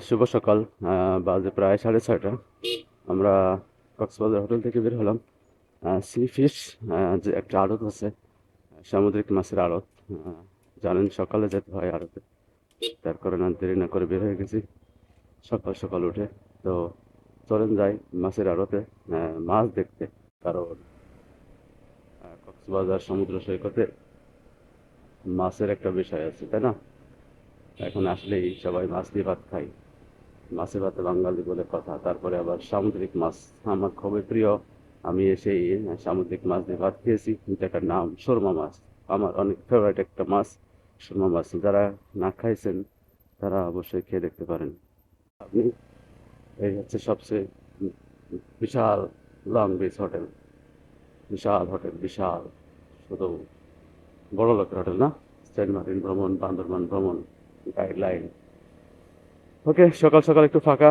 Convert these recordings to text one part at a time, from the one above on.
শুভ সকাল। বাজে প্রায় 6:30। আমরা কক্সবাজার হোটেল থেকে বের হলাম। সি ফিশ যে একটা আড়ত আছে, সামুদ্রিক মাছের আড়ত। জানেন সকালে যেতে হয় আড়তে, তার কারণে আর দেরি না করে বের হয়ে গেছি সকাল সকাল উঠে। তো চলেন যাই মাছের আড়তে মাছ দেখতে, কারণ কক্সবাজার সমুদ্র সৈকতে মাছের একটা বিষয় আছে, তাই না? এখন আসলেই সবাই মাছ দিয়ে ভাত খায়, মাছে ভাতে বাঙালি বলে কথা। তারপরে আবার সামুদ্রিক মাছ আমার খুবই প্রিয়। আমি এসেই সামুদ্রিক মাছ দিয়ে ভাত খেয়েছি, যেটার নাম সুরমা মাছ। আমার অনেক ফেভারিট একটা মাছ সুরমা মাছ। যারা না খাইছেন তারা অবশ্যই খেয়ে দেখতে পারেন আপনি। এই হচ্ছে সবচেয়ে বিশাল লং বিচ হোটেল। বিশাল হোটেল, বিশাল। শুধু বড় লোকের হোটেল না। সেন্ট মার্টিন ভ্রমণ, বান্দরবান ভ্রমণ গাইডলাইন। ওকে, সকাল সকাল একটু ফাঁকা।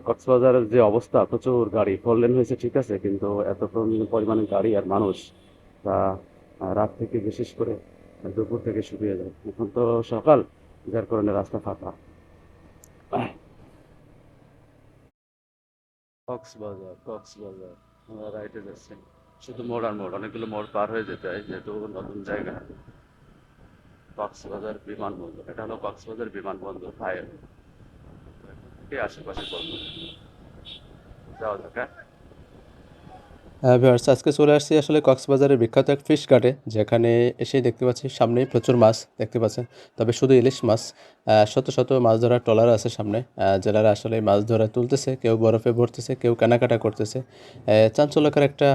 কক্সবাজারের যে অবস্থা, প্রচুর গাড়ি, 4 লেন হয়েছে ঠিক আছে, কিন্তু এত পরিমাণে গাড়ি আর মানুষ, তা রাত থেকে বিশেষ করে দুপুর থেকে শুকিয়ে যায়। এখন তো সকাল, যার কারণে রাস্তা ফাঁকা। কক্সবাজার, কক্সবাজার আমরা রাইটে যাচ্ছি। শুধু মোড় আর মোড়, অনেকগুলো মোড় পার হয়ে যেতে হয় যেহেতু নতুন জায়গা। কক্সবাজার বিমানবন্দর, এটা হলো কক্সবাজার বিমানবন্দর ফায়ার। থেকে আশেপাশে বলবো যাওয়া যাক, হ্যাঁ? ভিউয়ার্স, আজকে চলে আসছি আসলে কক্সবাজারের বিখ্যাত এক ফিশ ঘাটে, যেখানে এসেই দেখতে পাচ্ছি সামনেই প্রচুর মাছ দেখতে পাচ্ছেন। তবে শুধু ইলিশ মাছ। শত শত মাছ ধরার ট্রলার আছে সামনে, যারা আসলে মাছ ধরা তুলতেছে, কেউ বরফে ভরতেছে, কেউ কেনাকাটা করতেছে। চাঞ্চল্যকর একটা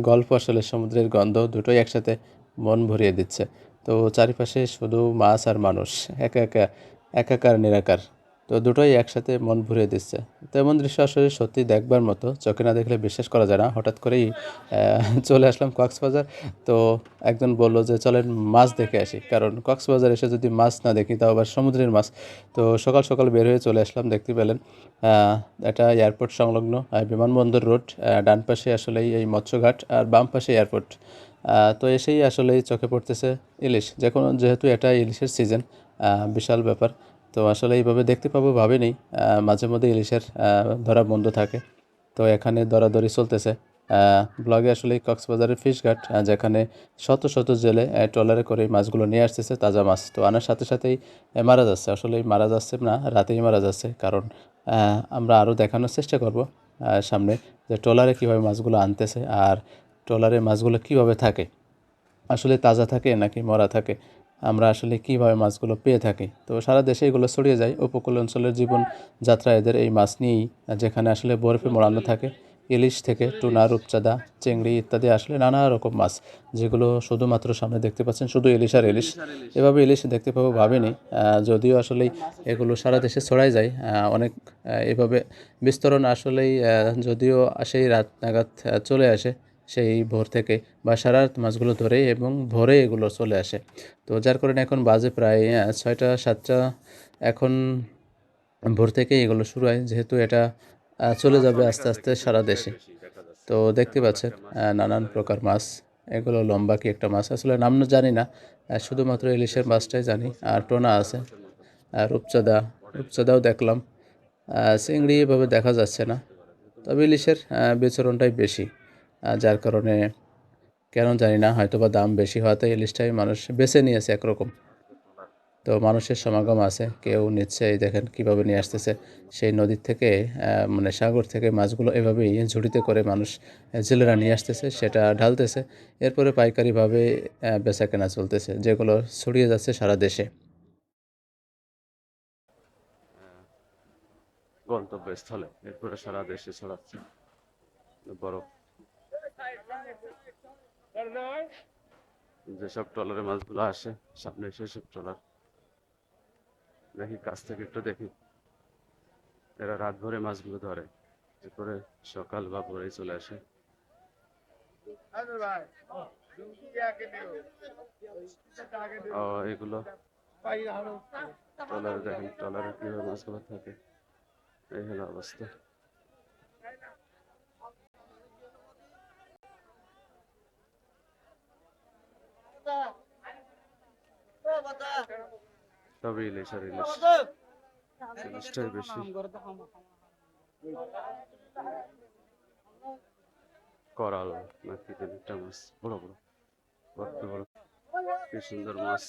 গল্প আসলে, সমুদ্রের গন্ধ দুটোই একসাথে মন ভরিয়ে দিচ্ছে। তো চারিপাশে শুধু মাছ আর মানুষ, একা একা, একাকার নিরাকার। তো দুটোই একসাথে মন ভরিয়ে দিচ্ছে। তো এমন দৃশ্য আসলে সত্যি দেখবার মতো, চোখে না দেখলে বিশ্বাস করা যায় না। হঠাৎ করেই চলে আসলাম কক্সবাজার। তো একজন বলল যে চলেন মাছ দেখে আসি, কারণ কক্সবাজার এসে যদি মাছ না দেখি, তাও আবার সমুদ্রের মাছ। তো সকাল সকাল বের হয়ে চলে আসলাম, দেখতে পেলেন এটা এয়ারপোর্ট সংলগ্ন বিমানবন্দর রোড। ডান পাশে আসলেই এই মৎস্যঘাট, আর বাম পাশে এয়ারপোর্ট। তো এসেই আসলেই চোখে পড়তেছে ইলিশ, যেহেতু এটা ইলিশের সিজন, বিশাল ব্যাপার। তো আসলে এইভাবে দেখতে পাবো ভাবিনি। মাঝে মধ্যে ইলিশের ধরা বন্ধ থাকে। তো এখানে দরাদরি চলতেছে। ব্লগে আসলে কক্সবাজারের ফিশ ঘাট, যেখানে শত শত জেলে ট্রলারে করে এই মাছগুলো নিয়ে আসতেছে, তাজা মাছ। তো আনার সাথে সাথেই মারা যাচ্ছে, আসলে মারা যাচ্ছে না, রাতেই মারা যাচ্ছে। কারণ আমরা আরও দেখানোর চেষ্টা করব সামনে, যে ট্রলারে কীভাবে মাছগুলো আনতেছে, আর ট্রলারে মাছগুলো কীভাবে থাকে, আসলে তাজা থাকে নাকি মরা থাকে, আমরা আসলে কীভাবে মাছগুলো পেয়ে থাকি। তো সারা দেশে এগুলো ছড়িয়ে যায়। উপকূল অঞ্চলের জীবন যাত্রা এদের এই মাছ নিয়েই, যেখানে আসলে বরফে মোড়ানো থাকে। ইলিশ থেকে টুনা, রূপচাঁদা, চিংড়ি ইত্যাদি আসলে নানা রকম মাছ, যেগুলো শুধুমাত্র সামনে দেখতে পাচ্ছেন শুধু ইলিশ আর ইলিশ। এভাবে ইলিশ দেখতে পাবো ভাবিনি। যদিও আসলেই এগুলো সারা দেশে ছড়াই যায় অনেক। এভাবে বিস্তরণ আসলেই যদিও সেই রাত নাগাদ চলে আসে, সেই ভোর থেকে বা সারা রাত মাছগুলো ধরে এবং ভোরে এগুলো চলে আসে। তো যার কারণে এখন বাজে প্রায় 6টা 7টা। এখন ভোর থেকে এগুলো শুরু হয়, যেহেতু এটা চলে মাছ যাবে অনেক আস্তে আছে আস্তে কিন্তু সারা দুইটাই দেশে। বেশি দেখা যাচ্ছে। তো দেখতে এখন পাচ্ছেন একটা মাছ নানান ট্রলারে প্রকার মাছ। এগুলো লম্বা কি একটা মাছ, আসলে নাম জানি না। শুধুমাত্র ইলিশের দেশি মাছটাই জানি। কচি আর মাছ, টোনা বোয়াল আছে, মাছের মতো রূপচাঁদা, বডির রূপচাঁদাও সাইজে। দেখলাম। এটা চিংড়ি দেখলে এভাবে মাছ দেখা দেখলে যাচ্ছে না। বুঝতে পারেন, নতুন তবে নতুন ইলিশের জায়গা। বিচরণটাই বেশি, যার কারণে কেন জানি না, হয়তোবা দাম বেশি হওয়াতে ইলিশটাই মানুষ বেছে নিয়েছে একরকম। ট্রলার তো মানুষের সমাগম আছে, কেউ নিচ্ছে, এই দেখেন কিভাবে নিয়ে আসতেছে সেই নদীর থেকে, মানে সাগর থেকে মাছগুলো এভাবেই ঝুড়িতে করে মানুষ, জেলেরা নিয়ে আসতেছে, সেটা ঢালতেছে। এরপরে পাইকারিভাবে বেচা কেনা চলতেছে, যেগুলো ছড়িয়ে যাচ্ছে সারা দেশে। গন্তব্যস্থলে, এরপরে সারা দেশে ছড়াচ্ছে বরফ। যেসব ট্রলারে মাছগুলো আসে, সামনে সেসব ট্রলার দেখি, কাছ থেকে একটু দেখি। এরা রাত ভরে মাছগুলো ধরে, এরপরে সকাল বা ভোরে চলে আসে। এগুলো ট্রলারে, দেখেন ট্রলারে কিভাবে মাছগুলো থাকে। এই হলো অবস্থা। সবই ইলিশ আর ইলিশ। ইলিশটাই বেশি। করাল নাকি যেন একটা মাছ, বড় বড়, কত বড়, কি সুন্দর মাছ।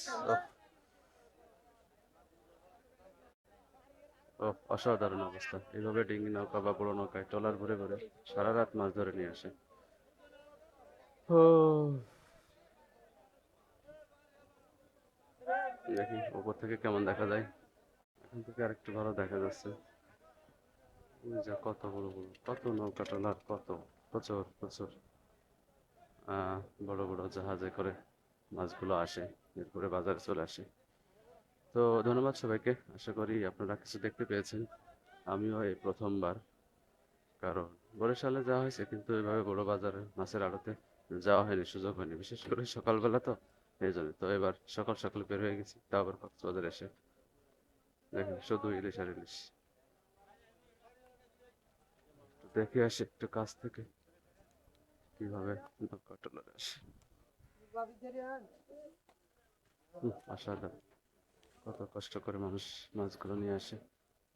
ও অসাধারণ অবস্থা। এইভাবে ডিঙ্গি নৌকা বা বড় নৌকায় ট্রলার ভরে ভরে সারা রাত মাছ ধরে নিয়ে আসে। ও দেখি উপর থেকে কেমন দেখা যায়। এখান থেকে আরেকটু ভালো দেখা যাচ্ছে। ওই যে কত বড় বড়, কত নৌকা ট্রলার, কত প্রচুর প্রচুর বড় বড় জাহাজে করে মাছগুলো আসে, এরপরে বাজারে চলে আসে। তো ধন্যবাদ সবাইকে, আশা করি আপনারা কিছু দেখতে পেয়েছেন। আমিও এই প্রথমবার, কারণ বরিশালে যাওয়া হয়েছে কিন্তু এভাবে বড় বাজারে মাছের আড়তে যাওয়া হয়নি, সুযোগ হয়নি, বিশেষ করে সকালবেলা তো, এই জন্য। তো এবার সকাল সকাল বের হয়ে গেছি, তাও আবার কক্সবাজার এসে দেখেন শুধু ইলিশ আর ইলিশ। একটু দেখে আসি একটু কাছ থেকে কিভাবে নৌকা ট্রলারে আসে। অসাধারণ, কত কষ্ট করে মানুষ মাছগুলো নিয়ে আসে।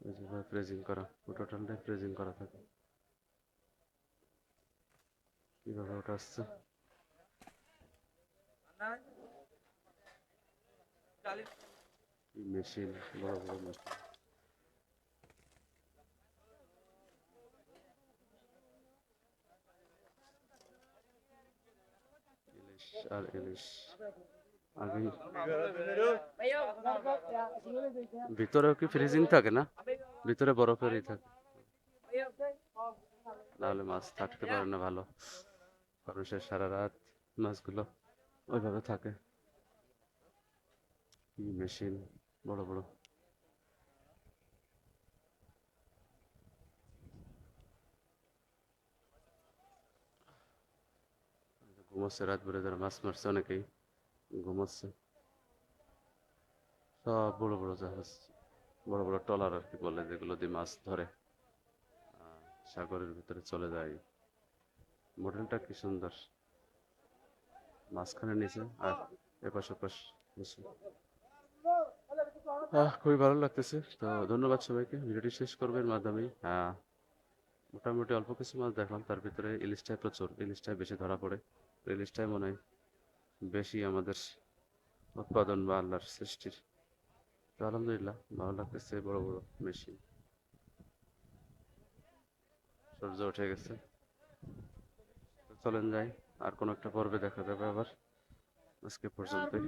ওই যেভাবে ফ্রেজিং করা, টোটালটাই ফ্রেজিং করা থাকে, কিভাবে ওটা আসছে। মেশিন, বড় বড় মেশিন, ইলিশ আর ইলিশ। আগে ভিতরেও কি ফ্রিজিং থাকে না, ভিতরে বরফেরই থাকে, নাহলে মাছ থাকতে পারে না ভালো, কারণ সে সারা রাত মাছগুলো ওইভাবে থাকে। কি মেশিন, বড় বড়। ঘুমোচ্ছে রাত ভরে, যারা মাছ মারছে অনেকেই ঘুমোচ্ছে। সব বড় বড় জাহাজ, বড় বড় ট্রলার আর কি বলে, যেগুলো দিয়ে মাছ ধরে সাগরের ভিতরে চলে যায়। মডেলটা কি সুন্দর, মাঝখানে নিচে আর এপাশ ওপাশ বসে। খুবই ভালো লাগতেছে। তো ধন্যবাদ সবাইকে, ভিডিওটি শেষ করবেন মাধ্যমেই। মোটামুটি অল্প কিছু মাছ দেখলাম, তার ভিতরে ইলিশটাই প্রচুর, ইলিশটাই বেশি ধরা পড়ে। ইলিশটাই মনে হয় বেশি আমাদের উৎপাদন বা আল্লাহর সৃষ্টির। তো আলহামদুলিল্লাহ ভালো লাগতেছে, বড় বড় মেশিন। সূর্য উঠে গেছে, তো চলেন যাই, আর কোনো একটা পর্বে দেখা যাবে আবার। আজকে পর্যন্তই।